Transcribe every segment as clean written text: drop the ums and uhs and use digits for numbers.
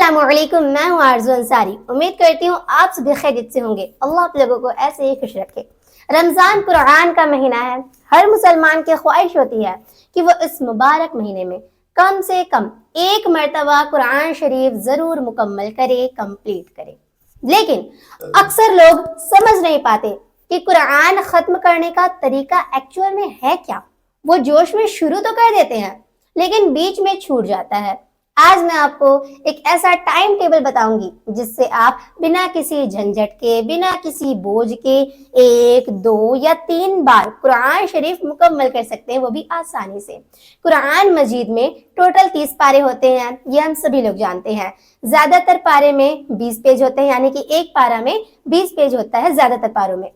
अस्सलाम वालेकुम, मैं हूँ आरज़ू अंसारी। उम्मीद करती हूँ आप सभी खैरियत से होंगे। अल्लाह आप लोगों को ऐसे ही खुश रखे। रमज़ान कुरान का महीना है। हर मुसलमान की ख्वाहिश होती है कि वो इस मुबारक महीने में कम से कम एक मरतबा कुरान शरीफ ज़रूर मुकम्मल करे, कंप्लीट करे। लेकिन अक्सर लोग समझ नहीं पाते कि कुरान ख़त्म करने का तरीका एक्चुअल में है क्या। वो जोश में शुरू तो कर देते हैं लेकिन बीच में छूट जाता है। आज मैं आपको एक ऐसा टाइम टेबल बताऊंगी जिससे आप बिना किसी झंझट के, बिना किसी बोझ के 1, 2 या 3 बार कुरान शरीफ मुकम्मल कर सकते हैं, वो भी आसानी से। कुरान मजीद में टोटल 30 पारे होते हैं, ये हम सभी लोग जानते हैं। ज्यादातर पारे में 20 पेज होते हैं, यानी कि एक पारा में 20 पेज होता है ज्यादातर पारों में।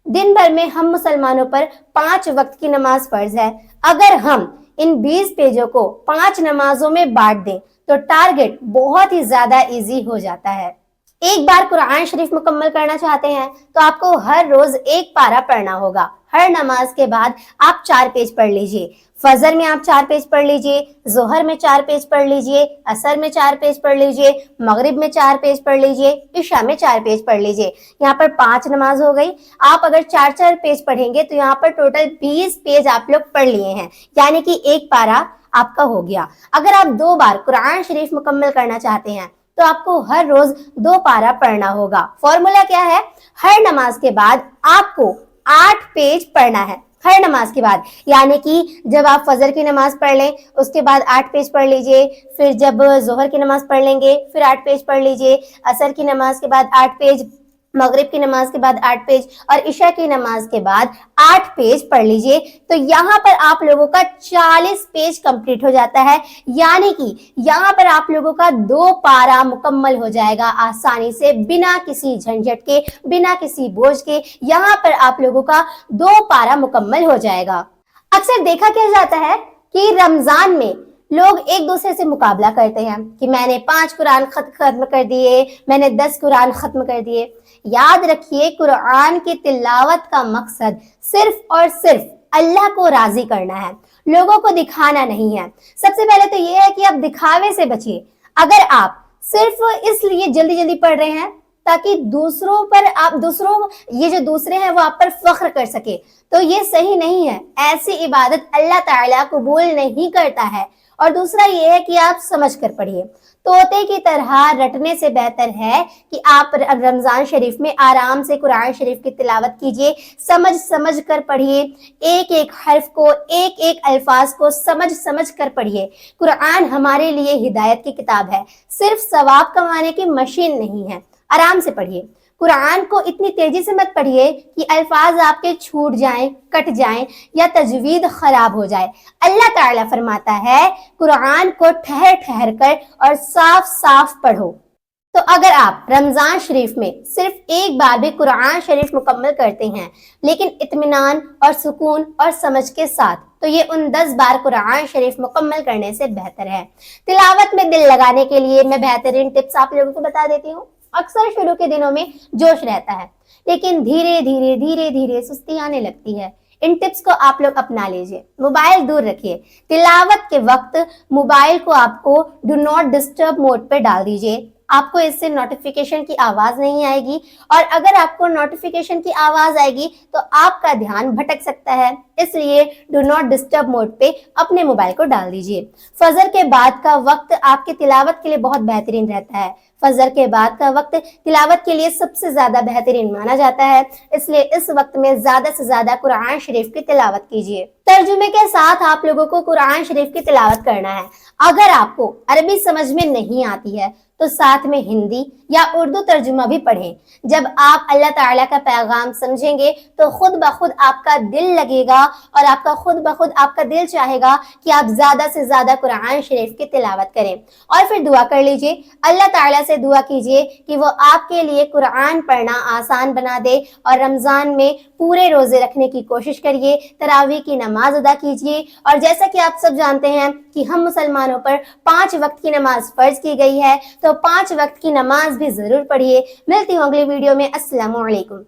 दिन भर में हम मुसलमानों पर 5 वक्त की नमाज फर्ज है। अगर हम इन 20 पेजों को 5 नमाजों में बांट दें तो टारगेट बहुत ही ज्यादा इजी हो जाता है। एक बार कुरान शरीफ मुकम्मल करना चाहते हैं तो आपको हर रोज एक पारा पढ़ना होगा। हर नमाज के बाद आप 4 पेज पढ़ लीजिए। फजर में आप 4 पेज पढ़ लीजिए, जोहर में 4 पेज पढ़ लीजिए, असर में 4 पेज पढ़ लीजिए, मगरिब में 4 पेज पढ़ लीजिए, इशा में 4 पेज पढ़ लीजिए। यहाँ पर 5 नमाज हो गई। आप अगर 4-4 पेज पढ़ेंगे तो यहाँ पर टोटल 20 पेज आप लोग पढ़ लिए हैं, यानी कि एक पारा आपका हो गया। अगर आप 2 बार कुरान शरीफ मुकम्मल करना चाहते हैं तो आपको हर रोज 2 पारा पढ़ना होगा। फॉर्मूला क्या है? हर नमाज के बाद आपको 8 पेज पढ़ना है। हर नमाज के बाद, यानी कि जब आप फजर की नमाज पढ़ लें उसके बाद 8 पेज पढ़ लीजिए, फिर जब जोहर की नमाज पढ़ लेंगे फिर 8 पेज पढ़ लीजिए, असर की नमाज के बाद 8 पेज, मगरिब की नमाज के बाद 8 पेज और इशा की नमाज के बाद 8 पेज पढ़ लीजिए। तो यहाँ पर आप लोगों का 40 पेज कंप्लीट हो जाता है, यानी कि यहाँ पर आप लोगों का 2 पारा मुकम्मल हो जाएगा आसानी से, बिना किसी झंझट के, बिना किसी बोझ के। यहाँ पर आप लोगों का 2 पारा मुकम्मल हो जाएगा। अक्सर देखा क्या जाता है कि रमजान में लोग एक दूसरे से मुकाबला करते हैं कि मैंने 5 कुरान खत्म कर दिए, मैंने 10 कुरान खत्म कर दिए। याद रखिए, कुरान की तिलावत का मकसद सिर्फ और सिर्फ अल्लाह को राजी करना है, लोगों को दिखाना नहीं है। सबसे पहले तो ये है कि आप दिखावे से बचिए। अगर आप सिर्फ इसलिए जल्दी जल्दी पढ़ रहे हैं ताकि दूसरों पर ये जो दूसरे हैं वो आप पर फख्र कर सके, तो ये सही नहीं है। ऐसी इबादत अल्लाह ताला कबूल नहीं करता है। और दूसरा ये है कि आप समझ कर पढ़िए। तोते की तरह रटने से बेहतर है कि आप रमजान शरीफ में आराम से कुरान शरीफ की तिलावत कीजिए, समझ समझ कर पढ़िए, एक एक हर्फ को, एक एक अल्फाज को समझ समझ कर पढ़िए। कुरान हमारे लिए हिदायत की किताब है, सिर्फ सवाब कमाने की मशीन नहीं है। आराम से पढ़िए। कुरान को इतनी तेजी से मत पढ़िए कि अल्फाज आपके छूट जाएं, कट जाएं या तजवीद खराब हो जाए। अल्लाह ताला फरमाता है कुरान को ठहर ठहर कर और साफ साफ पढ़ो। तो अगर आप रमजान शरीफ में सिर्फ एक बार भी कुरान शरीफ मुकम्मल करते हैं लेकिन इत्मीनान और सुकून और समझ के साथ, तो ये उन 10 बार कुरान शरीफ मुकम्मल करने से बेहतर है। तिलावत में दिल लगाने के लिए मैं बेहतरीन टिप्स आप लोगों को बता देती हूँ। अक्सर शुरू के दिनों में जोश रहता है लेकिन धीरे धीरे सुस्ती आने लगती है। इन टिप्स को आप लोग अपना लीजिए। मोबाइल दूर रखिए। तिलावत के वक्त मोबाइल को आपको डू नॉट डिस्टर्ब मोड पे डाल दीजिए। आपको इससे नोटिफिकेशन की आवाज नहीं आएगी, और अगर आपको नोटिफिकेशन की आवाज आएगी तो आपका ध्यान भटक सकता है, इसलिए डू नॉट डिस्टर्ब मोड पे अपने मोबाइल को डाल दीजिए। फजर के बाद का वक्त आपके तिलावत के लिए बहुत बेहतरीन रहता है। फजर के बाद का वक्त तिलावत के लिए सबसे ज्यादा बेहतरीन माना जाता है, इसलिए इस वक्त में ज्यादा से ज्यादा कुरान शरीफ की तिलावत कीजिए। तर्जुमे के साथ आप लोगों को कुरान शरीफ की तिलावत करना है। अगर आपको अरबी समझ में नहीं आती है तो साथ में हिंदी या उर्दू तर्जुमा भी पढ़ें। जब आप अल्लाह ताला का पैगाम समझेंगे तो खुद ब खुद आपका दिल लगेगा और आपका खुद ब खुद आपका दिल चाहेगा कि आप ज्यादा से ज्यादा कुरान शरीफ की तिलावत करें। और फिर दुआ कर लीजिए, अल्लाह ताला से दुआ कीजिए कि वो आपके लिए कुरान पढ़ना आसान बना दे। और रमजान में पूरे रोजे रखने की कोशिश करिए, तरावी की नमाज अदा कीजिए। और जैसा कि आप सब जानते हैं कि हम मुसलमानों पर 5 वक्त की नमाज फर्ज की गई है, तो 5 वक्त की नमाज भी जरूर पढ़िए। मिलती हूँ अगली वीडियो में। अस्सलामु अलैकुम।